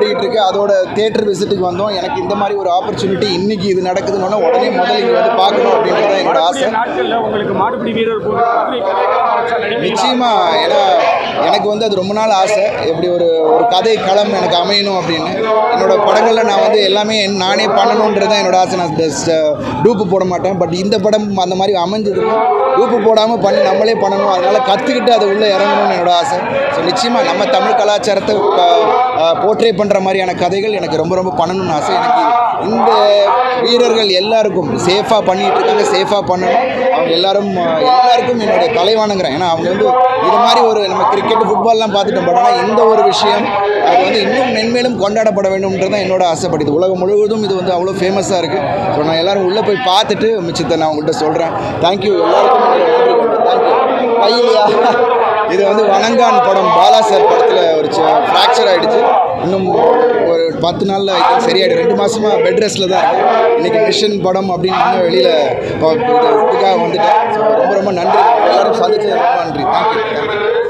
ஓடிக்கிட்டு இருக்கு. அதோட தியேட்டர் விசிட்டுக்கு வந்தோம். எனக்கு இந்த மாதிரி ஒரு ஆப்பர்ச்சுனிட்டி இன்னைக்கு இது நடக்குதுன்னு உடனே முதல்ல இங்கே வந்து பார்க்கணும் அப்படின்றது என்னோட ஆசை. உங்களுக்கு மாடுபிடி வீரர் நிச்சயமா, ஏன்னா எனக்கு வந்து அது ரொம்ப நாள் ஆசை. எப்படி ஒரு கதை களம் எனக்கு அமையணும் அப்படின்னு. என்னோட படங்களில் நான் வந்து எல்லாமே நானே பண்ணணுன்றது தான் என்னோட ஆசை. நான் டூப்பு போட மாட்டேன். பட் இந்த படம் அந்த மாதிரி அமைஞ்சது. டூப்பு போடாமல் பண்ணி நம்மளே பண்ணணும். அதனால் கற்றுக்கிட்டு அது உள்ளே இறங்கணும்னு என்னோட ஆசை. ஸோ நிச்சயமாக நம்ம தமிழ் கலாச்சாரத்தை போர்ட்ரே பண்ணுற மாதிரியான கதைகள் எனக்கு ரொம்ப ரொம்ப பண்ணணும்னு ஆசை. எனக்கு இந்த வீரர்கள் எல்லாருக்கும் சேஃபாக பண்ணிகிட்டு இருக்காங்க, சேஃபாக பண்ணணும். அவங்க எல்லாருக்கும் என்னுடைய தலைவானுங்கிறேன். ஏன்னா அவங்க வந்து இது மாதிரி ஒரு நம்ம கிரிக்கெட் ஃபுட்பால்லாம் பார்த்துட்டோம். பட் ஆனால் இந்த ஒரு விஷயம் அது வந்து இன்னும் மென்மேலும் கொண்டாடப்பட வேண்டும்ன்றது தான் என்னோட ஆசைப்படுது. உலகம் முழுவதும் இது வந்து அவ்வளோ ஃபேமஸாக இருக்குது. ஸோ நான் எல்லோரும் உள்ளே போய் பார்த்துட்டு மிச்சத்தை நான் உங்கள்கிட்ட சொல்கிறேன். தேங்க்யூ எல்லாருக்கும். தேங்க்யூ. கையிலையா இது வந்து வணங்கான் படம், பாலா சார் படத்தில் ஒரு ஃப்ராக்சர் ஆகிடுச்சு. இன்னும் ஒரு 10 நாளில் சரியாயிடும். 2 மாதமாக பெட் ரெஸ்ட்டில் தான் இருக்குது. இன்றைக்கி மிஷன் படம் அப்படின்னு வெளியில் இதுக்காக வந்துட்டேன். ஸோ ரொம்ப ரொம்ப நன்றி. எல்லோரும் சந்திச்சது ரொம்ப நன்றி. தேங்க்யூ.